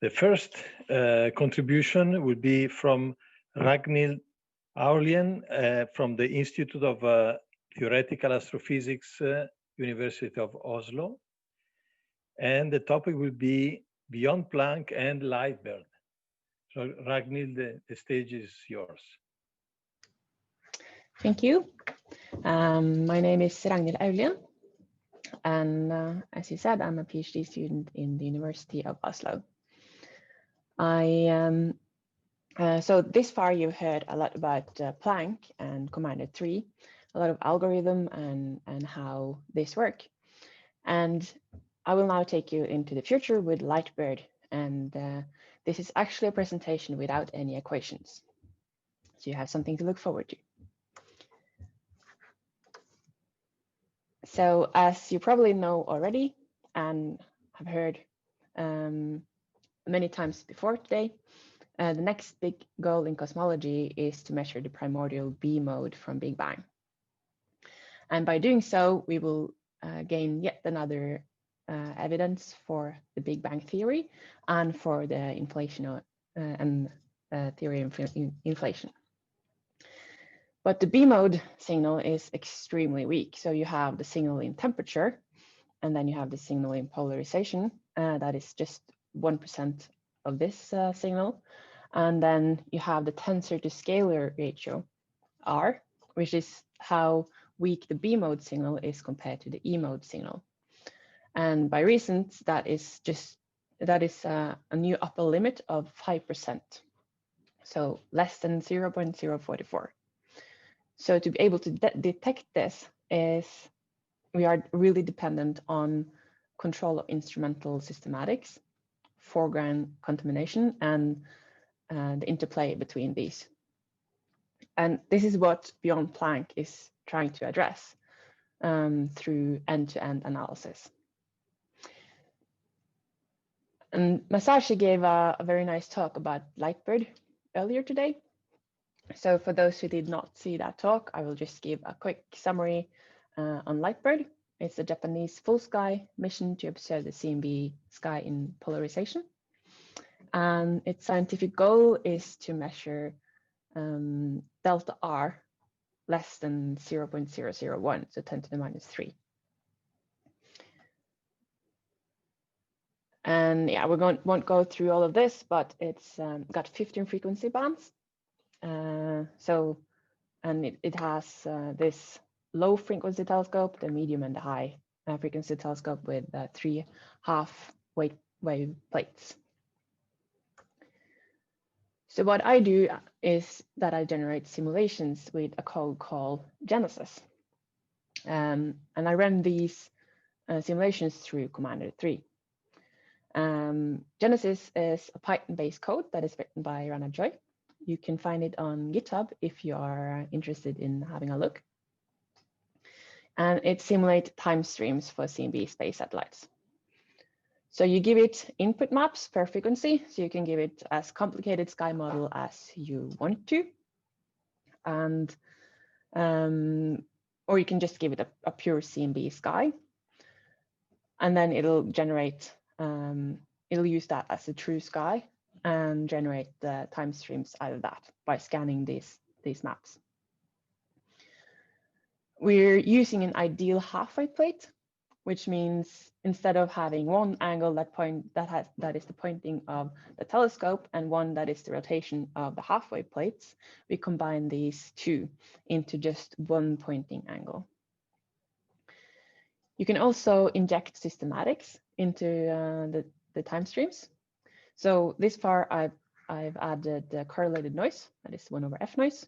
The first contribution will be from Ragnhild Aurlien from the Institute of Theoretical Astrophysics, University of Oslo. And the topic will be BeyondPlanck and LiteBIRD. So Ragnhild, the stage is yours. Thank you. My name is Ragnhild Aurlien, and as you said, I'm a PhD student in the University of Oslo. So this far you've heard a lot about Planck and Commander 3, a lot of algorithm and how this work. And I will now take you into the future with LiteBIRD, and this is actually a presentation without any equations. So you have something to look forward to. So as you probably know already and have heard many times before today, the next big goal in cosmology is to measure the primordial B mode from Big Bang. And by doing so, we will gain yet another evidence for the Big Bang theory and for the inflation theory of inflation. But the B mode signal is extremely weak. So you have the signal in temperature, and then you have the signal in polarization. That is just 1% of this signal. And then you have the tensor to scalar ratio, R, which is how weak the B mode signal is compared to the E mode signal. And by recent, that is a new upper limit of 5%. So less than 0.044. So to be able to detect this we are really dependent on control of instrumental systematics, foreground contamination, and the interplay between these. And this is what BeyondPlanck is trying to address through end-to-end analysis. And Masashi gave a very nice talk about LiteBIRD earlier today. So for those who did not see that talk, I will just give a quick summary on LiteBIRD. It's a Japanese full sky mission to observe the CMB sky in polarization. And its scientific goal is to measure delta R less than 0.001, so 10 to the minus 3. And yeah, we won't go through all of this, but it's got 15 frequency bands. And it has this low frequency telescope, the medium and the high frequency telescope with 3 half-wave plates. So what I do is that I generate simulations with a code called Genesis. And I run these simulations through Commander 3. Genesis is a Python-based code that is written by Ragnhild. You can find it on GitHub if you are interested in having a look. And it simulates time streams for CMB space satellites. So you give it input maps per frequency, so you can give it as complicated sky model as you want to. And or you can just give it a pure CMB sky. And then it'll generate, it'll use that as a true sky and generate the time streams out of that by scanning these maps. We're using an ideal half-wave plate, which means instead of having one angle that is the pointing of the telescope and one that is the rotation of the half-wave plates, we combine these two into just one pointing angle. You can also inject systematics into the time streams. So this far, I've added the correlated noise, that is 1 over F noise.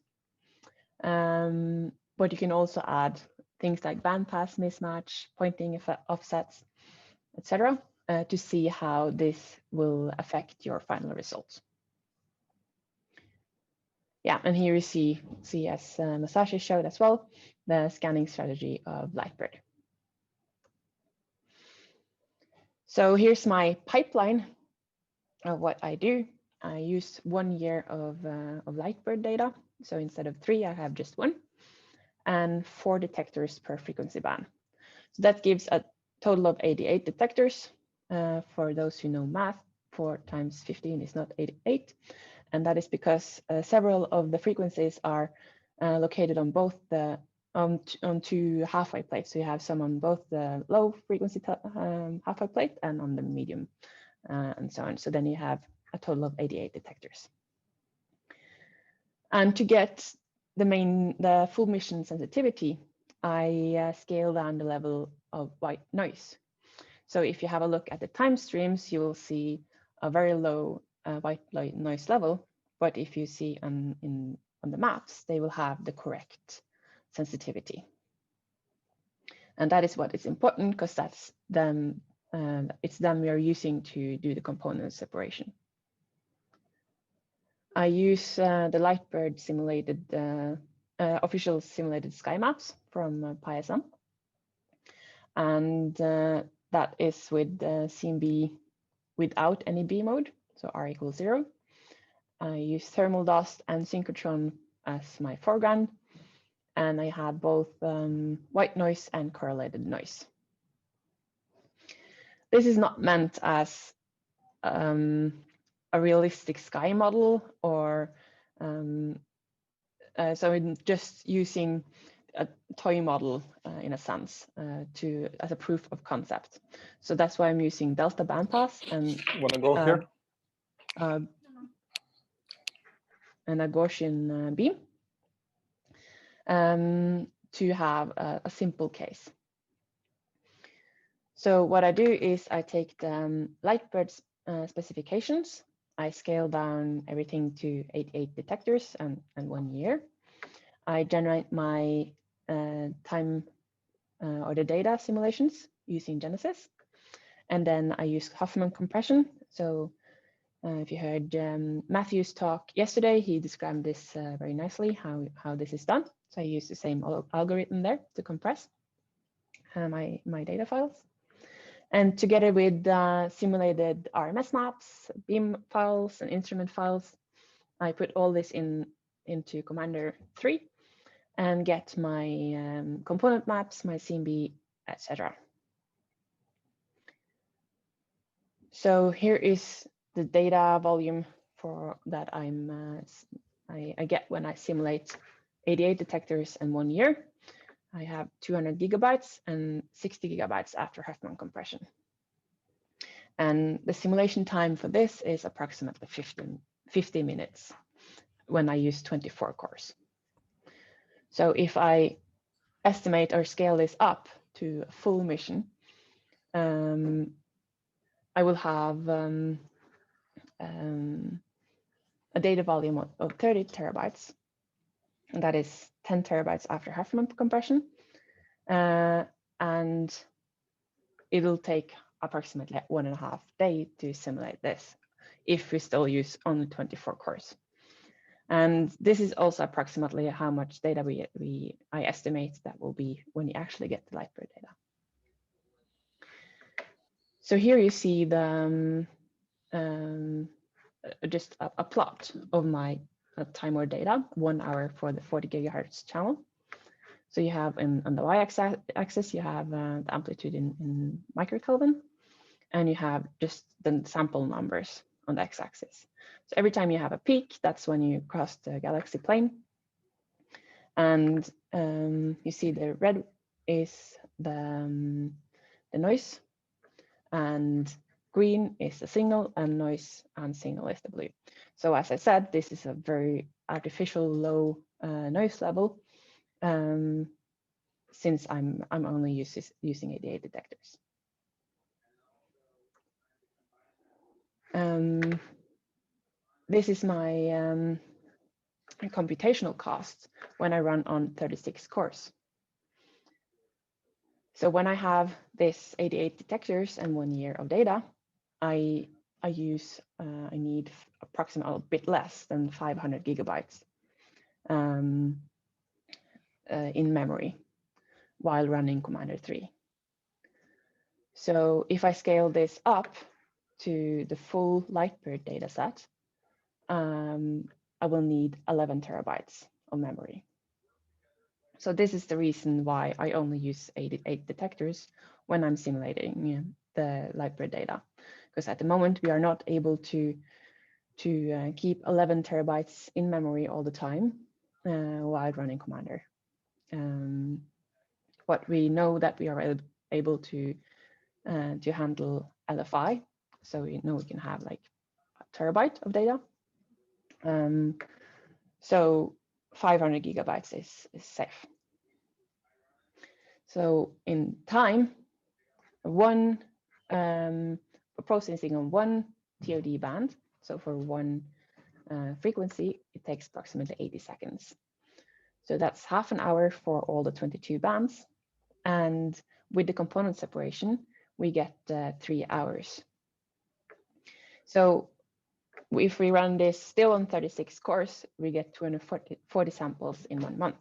But you can also add things like bandpass mismatch, pointing offsets, etc., to see how this will affect your final results. Yeah, and here you see as Masashi showed as well, the scanning strategy of LiteBIRD. So here's my pipeline of what I do. I use 1 year of LiteBIRD data. So instead of 3, I have just 1, and 4 detectors per frequency band. So that gives a total of 88 detectors. For those who know math, 4 times 15 is not 88. And that is because several of the frequencies are located on both the on two halfway plates. So you have some on both the low frequency halfway plate and on the medium and so on. So then you have a total of 88 detectors. And to get the full mission sensitivity, I scale down the level of white noise. So if you have a look at the time streams, you will see a very low white noise level. But if you see on the maps, they will have the correct sensitivity. And that is what is important, because that's them. It's them we are using to do the component separation. I use the LiteBIRD simulated official simulated sky maps from PySM, and that is with CMB without any B mode, so R equals 0. I use thermal dust and synchrotron as my foreground, and I have both white noise and correlated noise. This is not meant as a realistic sky model, or so I'm just using a toy model in a sense as a proof of concept. So that's why I'm using delta bandpass and Wanna go here? And a Gaussian beam to have a simple case. So what I do is I take the LiteBIRD specifications. I scale down everything to 88 detectors and 1 year. I generate my time or the data simulations using Genesis. And then I use Huffman compression. So if you heard Matthew's talk yesterday, he described this very nicely, how this is done. So I use the same algorithm there to compress my data files. And together with simulated RMS maps, beam files, and instrument files, I put all this into Commander 3 and get my component maps, my CMB, etc. So here is the data volume for that I get when I simulate 88 detectors in 1 year. I have 200 gigabytes and 60 gigabytes after Huffman compression. And the simulation time for this is approximately 50 minutes when I use 24 cores. So if I estimate or scale this up to a full mission, I will have a data volume of 30 terabytes. And that is 10 terabytes after Huffman compression. And it will take approximately 1.5 days to simulate this if we still use only 24 cores. And this is also approximately how much data I estimate that will be when you actually get the LiteBIRD data. So here you see the just a plot of my time or data, 1 hour for the 40 gigahertz channel. So you have on the y-axis, you have the amplitude in microkelvin, and you have just the sample numbers on the x-axis. So every time you have a peak, that's when you cross the galaxy plane. And you see the red is the noise, and green is the signal, and noise and signal is the blue. So as I said, this is a very artificial low noise level, since I'm only using 88 detectors. This is my computational cost when I run on 36 cores. So when I have this 88 detectors and 1 year of data, I need approximately a bit less than 500 gigabytes in memory while running Commander 3. So if I scale this up to the full LiteBIRD data set, I will need 11 terabytes of memory. So this is the reason why I only use 88 detectors when I'm simulating the LiteBIRD data, because at the moment we are not able to keep 11 terabytes in memory all the time while running Commander. But we know that we are able to handle LFI, so we know we can have like a terabyte of data. So 500 gigabytes is safe. So in time, processing on one TOD band, so for one frequency, it takes approximately 80 seconds. So that's half an hour for all the 22 bands. And with the component separation, we get 3 hours. So if we run this still on 36 cores, we get 240 samples in 1 month.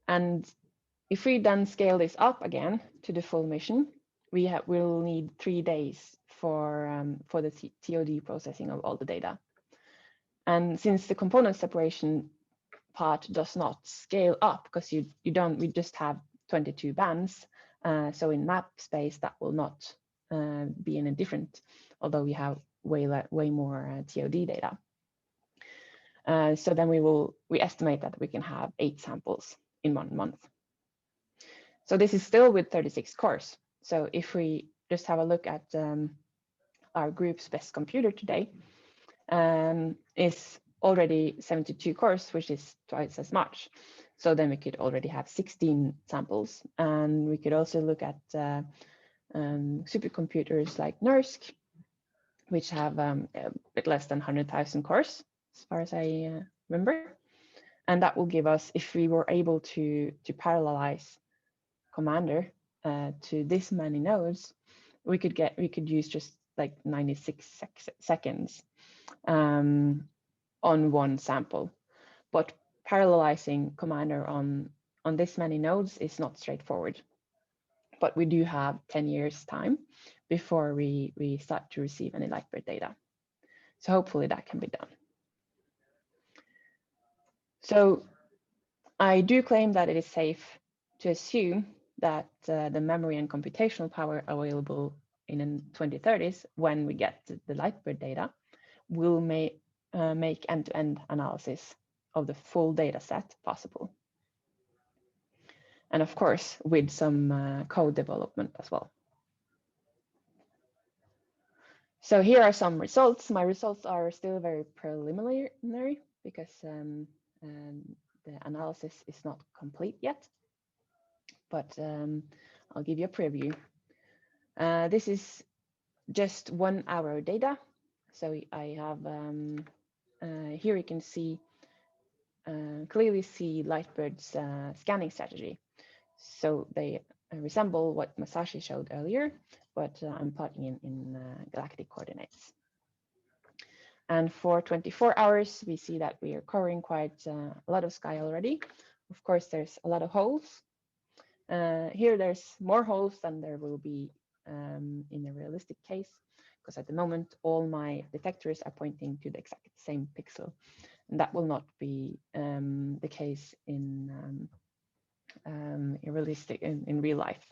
And if we then scale this up again to the full mission, we'll need 3 days for the TOD processing of all the data. And since the component separation part does not scale up, because we just have 22 bands, so in map space that will not be any different, although we have way more TOD data. So then we estimate that we can have 8 samples in 1 month. So this is still with 36 cores. So if we just have a look at our group's best computer today, is already 72 cores, which is twice as much. So then we could already have 16 samples. And we could also look at supercomputers like NERSC, which have a bit less than 100,000 cores, as far as I remember. And that will give us, if we were able to parallelize Commander to this many nodes, we could use just like 96 seconds on one sample. But parallelizing Commander on this many nodes is not straightforward. But we do have 10 years time before we start to receive any LiteBIRD data. So hopefully that can be done. So I do claim that it is safe to assume that the memory and computational power available in the 2030s, when we get the LiteBIRD data, will make end-to-end analysis of the full data set possible. And of course, with some code development as well. So here are some results. My results are still very preliminary because the analysis is not complete yet, but I'll give you a preview. This is just 1 hour data. So I have, here you can see, clearly see LiteBIRD's scanning strategy. So they resemble what Masashi showed earlier, but I'm plotting in galactic coordinates. And for 24 hours, we see that we are covering quite a lot of sky already. Of course, there's a lot of holes. Here, there's more holes than there will be in a realistic case, because at the moment, all my detectors are pointing to the exact same pixel. And that will not be the case in real life.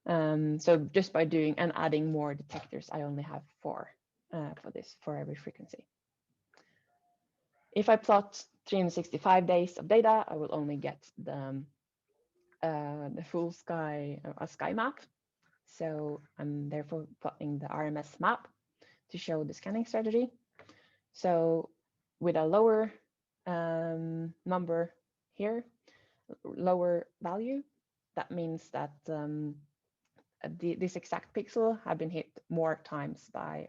So just by doing and adding more detectors, I only have 4 for every frequency. If I plot 365 days of data, I will only get the full sky, a sky map. So I'm therefore plotting the RMS map to show the scanning strategy. So with a lower number here, lower value, that means that this exact pixel have been hit more times by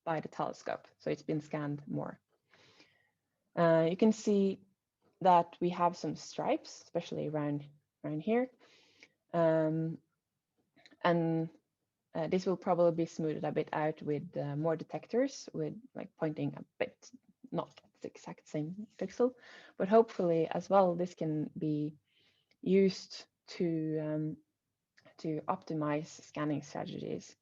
the telescope, so it's been scanned more. You can see that we have some stripes, especially around here, and this will probably be smoothed a bit out with more detectors, with like pointing a bit, not the exact same pixel, but hopefully as well this can be used to optimize scanning strategies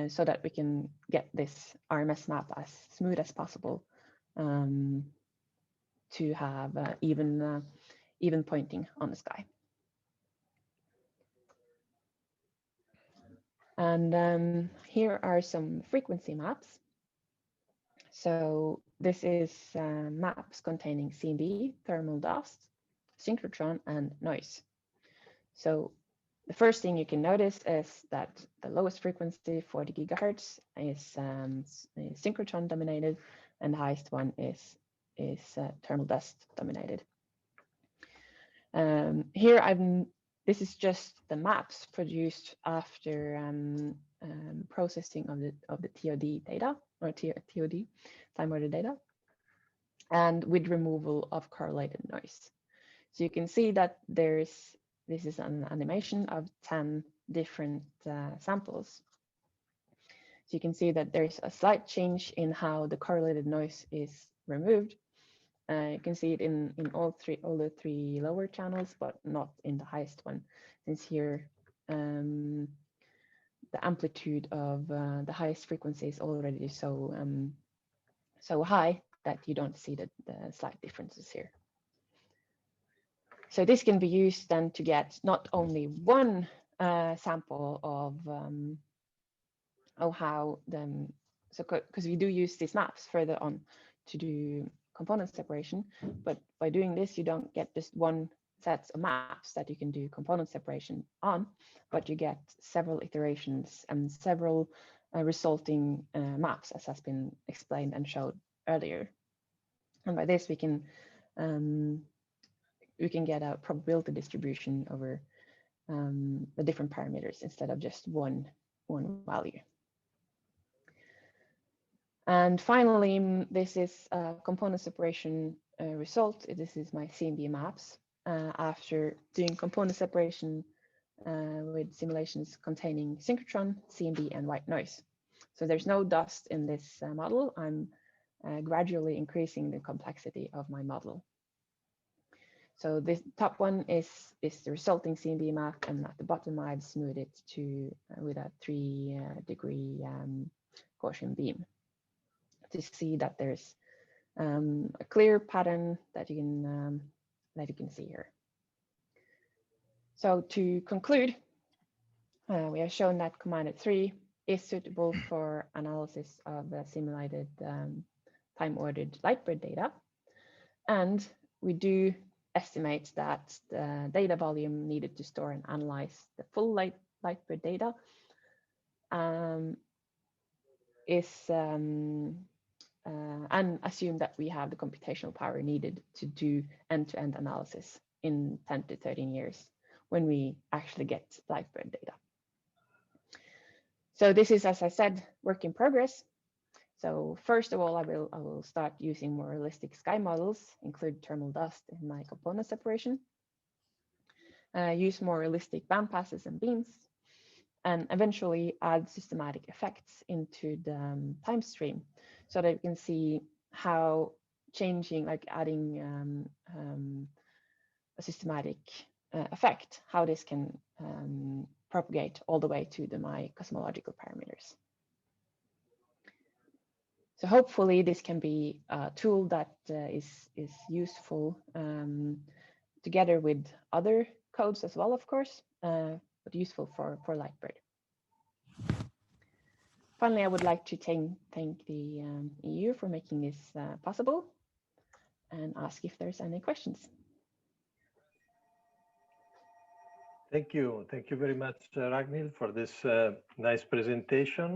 so that we can get this RMS map as smooth as possible to have even pointing on the sky. And here are some frequency maps. So this is maps containing CMB, thermal dust, synchrotron, and noise. So the first thing you can notice is that the lowest frequency, 40 gigahertz, is synchrotron dominated, and the highest one is thermal dust dominated. Here this is just the maps produced after processing of the TOD data, or TOD, time ordered data, and with removal of correlated noise. So you can see that this is an animation of 10 different samples. So you can see that there's a slight change in how the correlated noise is removed. You can see it in all the three lower channels, but not in the highest one, since here the amplitude of the highest frequency is already so high that you don't see the slight differences here. So this can be used then to get not only one sample of how because we do use these maps further on to do component separation, but by doing this, you don't get just one set of maps that you can do component separation on, but you get several iterations and several resulting maps, as has been explained and showed earlier. And by this, we can get a probability distribution over the different parameters instead of just one value. And finally, this is a component separation result. This is my CMB maps after doing component separation with simulations containing synchrotron, CMB, and white noise. So there's no dust in this model. I'm gradually increasing the complexity of my model. So this top one is the resulting CMB map, and at the bottom I've smoothed it to with a 3-degree Gaussian beam to see that there's a clear pattern that you can see here. So to conclude, we have shown that Commanded 3 is suitable for analysis of the simulated time-ordered LiteBIRD data, and we do estimate that the data volume needed to store and analyze the full LiteBIRD data is and assume that we have the computational power needed to do end-to-end analysis in 10 to 13 years when we actually get LiteBIRD data. So this is, as I said, work in progress. So first of all, I will start using more realistic sky models, include thermal dust in my component separation, use more realistic band passes and beams, and eventually add systematic effects into the time stream so that you can see how changing, like adding a systematic effect, how this can propagate all the way to my cosmological parameters. So hopefully this can be a tool that is useful together with other codes as well, of course, but useful for LiteBIRD. Finally, I would like to thank the EU for making this possible and ask if there's any questions. Thank you. Thank you very much, Ragnhild, for this nice presentation.